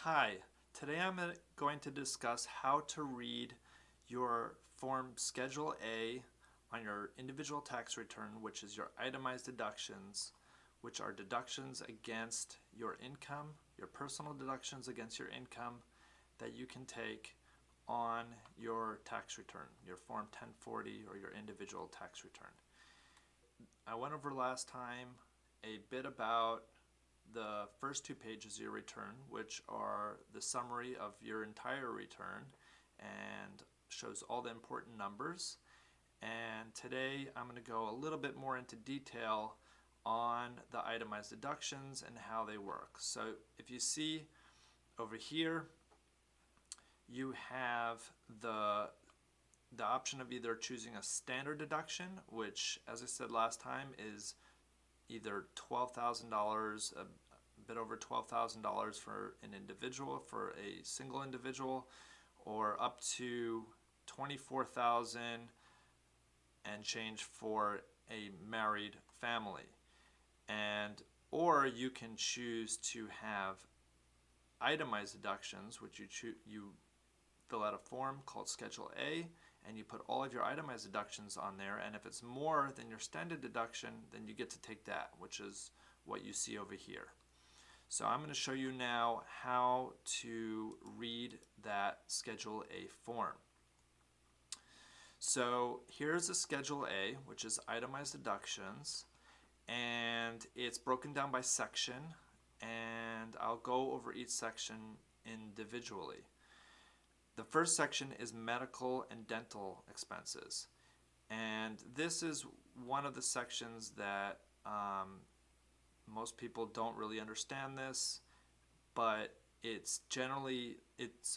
Hi, today I'm going to discuss how to read your Form Schedule A on your individual tax return, which is your itemized deductions, which are deductions against your income, your personal deductions against your income that you can take on your tax return, your Form 1040 or your individual tax return. I went over last time a bit about the first two pages of your return, which are the summary of your entire return and shows all the important numbers. And today I'm going to go a little bit more into detail on the itemized deductions and how they work. So if you see over here, you have the option of either choosing a standard deduction, which, as I said last time, is either $12,000, a bit over $12,000 for an individual, for a single individual, or up to $24,000 and change for a married family. Or you can choose to have itemized deductions, which you fill out a form called Schedule A, and you put all of your itemized deductions on there, and if it's more than your standard deduction, then you get to take that, which is what you see over here. So I'm going to show you now how to read that Schedule A form. So here's a Schedule A, which is itemized deductions, and it's broken down by section, and I'll go over each section individually. The first section is medical and dental expenses, and this is one of the sections that most people don't really understand this, but it's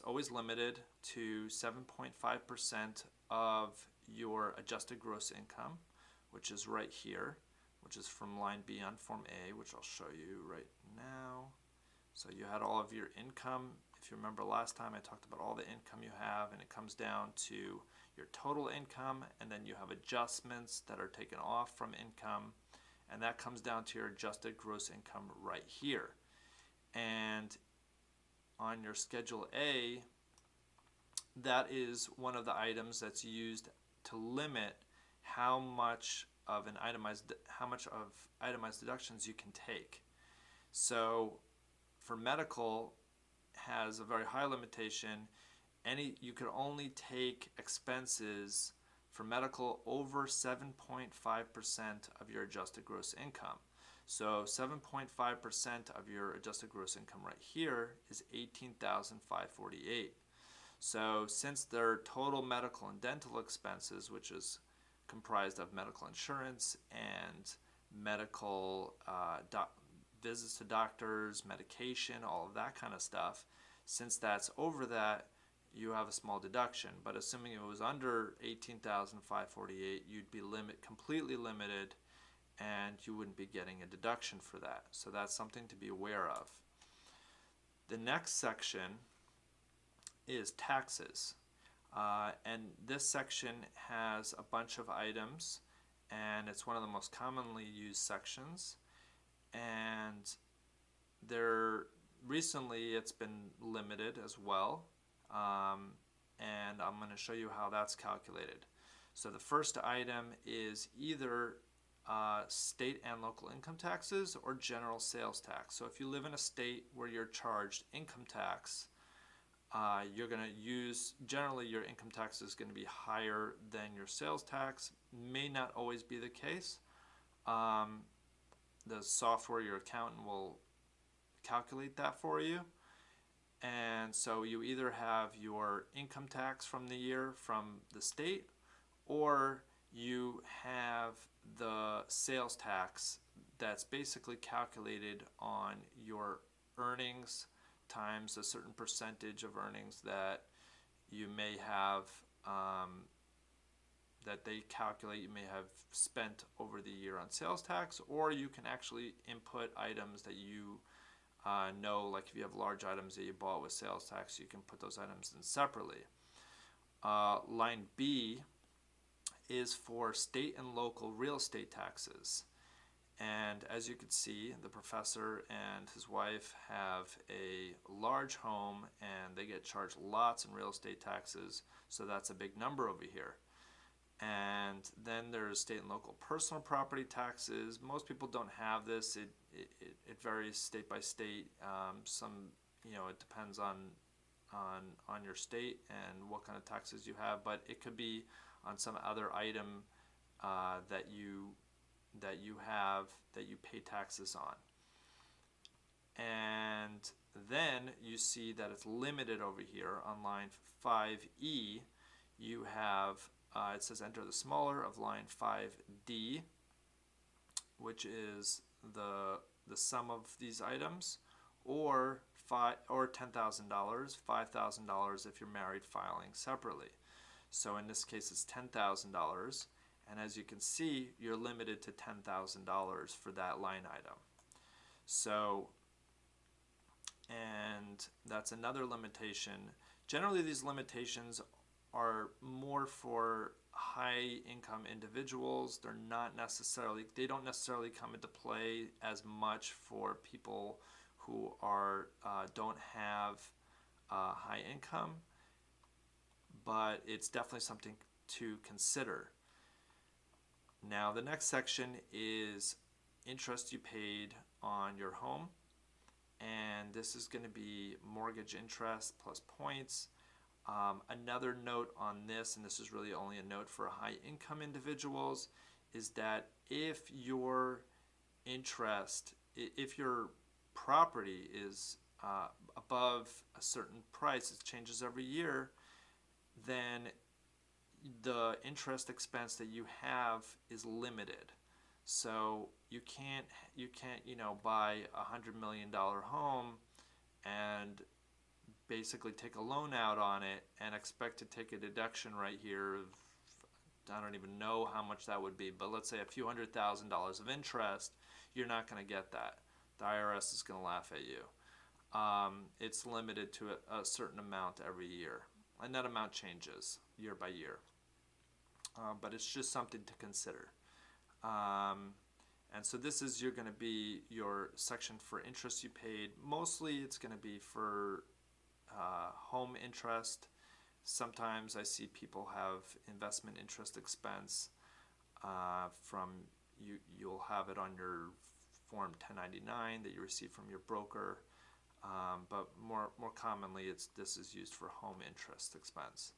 always limited to 7.5% of your adjusted gross income, which is right here, which is from line B on Form A, which I'll show you right now. So you had all of your income. If you remember last time, I talked about all the income you have, and it comes down to your total income, and then you have adjustments that are taken off from income, and that comes down to your adjusted gross income right here. And on your Schedule A, that is one of the items that's used to limit how much of itemized deductions you can take. So for medical, has a very high limitation. You could only take expenses for medical over 7.5% of your adjusted gross income. So 7.5% of your adjusted gross income right here is $18,548. So since their total medical and dental expenses, which is comprised of medical insurance and medical visits to doctors, medication, all of that kind of stuff, since that's over that, you have a small deduction. But assuming it was under $18,548, you'd be completely limited, and you wouldn't be getting a deduction for that. So that's something to be aware of. The next section is taxes. And this section has a bunch of items, and it's one of the most commonly used sections. And recently it's been limited as well, and I'm going to show you how that's calculated. So the first item is either state and local income taxes or general sales tax. So if you live in a state where you're charged income tax, you're going to generally your income tax is going to be higher than your sales tax. May not always be the case. The software, your accountant will calculate that for you. And so you either have your income tax from the year from the state, or you have the sales tax that's basically calculated on your earnings times a certain percentage of earnings that you may have, that they calculate you may have spent over the year on sales tax, or you can actually input items that you know, like if you have large items that you bought with sales tax, you can put those items in separately. Line B is for state and local real estate taxes. And as you can see, the professor and his wife have a large home and they get charged lots in real estate taxes, so that's a big number over here. And then there's state and local personal property taxes. Most people don't have this. It varies state by state. Some, it depends on your state and what kind of taxes you have, but it could be on some other item that you have that you pay taxes on. And then you see that it's limited over here on line 5E. You have it says enter the smaller of line 5D, which is the sum of these items, or $10,000, $5,000 if you're married filing separately. So in this case, it's $10,000, and as you can see, you're limited to $10,000 for that line item. So, and that's another limitation. Generally, these limitations are more for high income individuals. They don't necessarily come into play as much for people who don't have high income, but it's definitely something to consider. Now the next section is interest you paid on your home, and this is going to be mortgage interest plus points. Another note on this, and this is really only a note for high income individuals, is that if your property is above a certain price, it changes every year, then the interest expense that you have is limited. So you can't buy $100 million home and basically take a loan out on it and expect to take a deduction right here of, I don't even know how much that would be, but let's say a few $100,000 of interest. You're not going to get that. The IRS is going to laugh at you. It's limited to a certain amount every year, and that amount changes year by year. But it's just something to consider. And so this is going to be your section for interest you paid. Mostly it's going to be for home interest. Sometimes I see people have investment interest expense you'll have it on your Form 1099 that you receive from your broker, but more commonly this is used for home interest expense.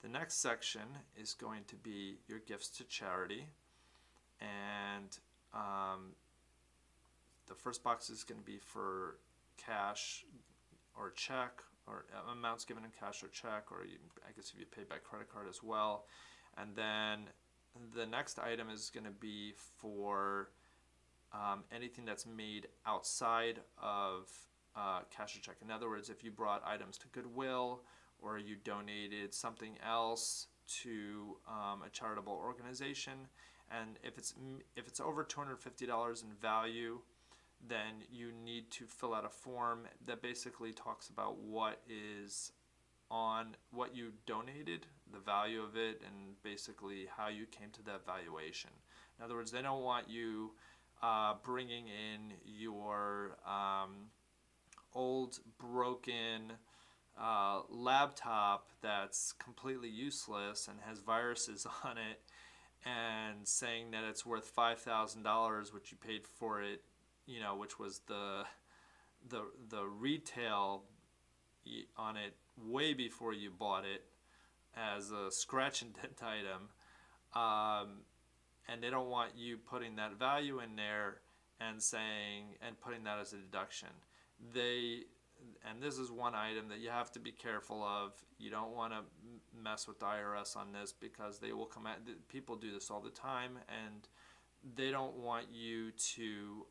The next section is going to be your gifts to charity, and the first box is going to be for cash or check, or amounts given in cash or check, or I guess if you pay by credit card as well. And then the next item is going to be for anything that's made outside of cash or check. In other words, if you brought items to Goodwill, or you donated something else to a charitable organization, and if it's over $250 in value, then you need to fill out a form that basically talks about what you donated, the value of it, and basically how you came to that valuation. In other words, they don't want you bringing in your old broken laptop that's completely useless and has viruses on it, and saying that it's worth $5,000, which you paid for it, which was the retail on it way before you bought it as a scratch and dent item, and they don't want you putting that value in there and putting that as a deduction. And this is one item that you have to be careful of. You don't want to mess with the IRS on this, because they will come at people do this all the time, and they don't want you to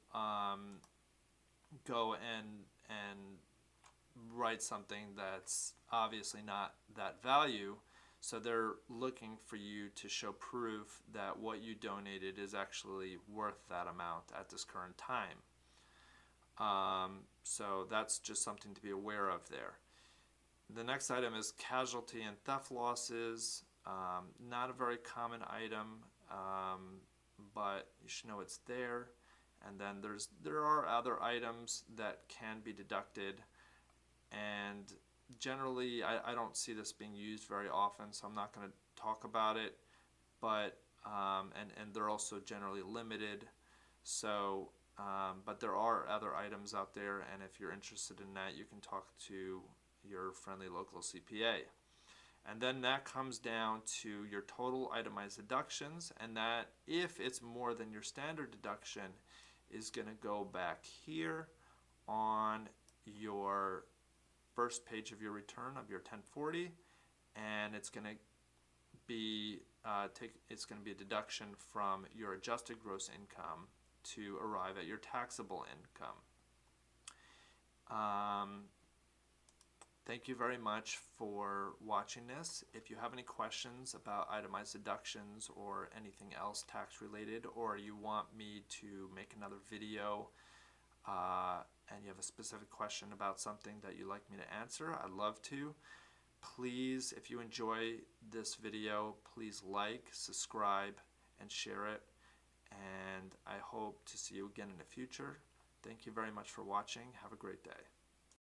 go and write something that's obviously not that value. So they're looking for you to show proof that what you donated is actually worth that amount at this current time. So that's just something to be aware of there. The next item is casualty and theft losses. Not a very common item, but you should know it's there. And then there are other items that can be deducted, and generally I don't see this being used very often, so I'm not going to talk about it. But and they're also generally limited. So, but there are other items out there, and if you're interested in that, you can talk to your friendly local CPA. And then that comes down to your total itemized deductions, and that if it's more than your standard deduction is going to go back here on your first page of your return of your 1040, and it's going to be it's going to be a deduction from your adjusted gross income to arrive at your taxable income. Thank you very much for watching this. If you have any questions about itemized deductions or anything else tax related, or you want me to make another video and you have a specific question about something that you'd like me to answer, I'd love to. Please, if you enjoy this video, please like, subscribe, and share it. And I hope to see you again in the future. Thank you very much for watching. Have a great day.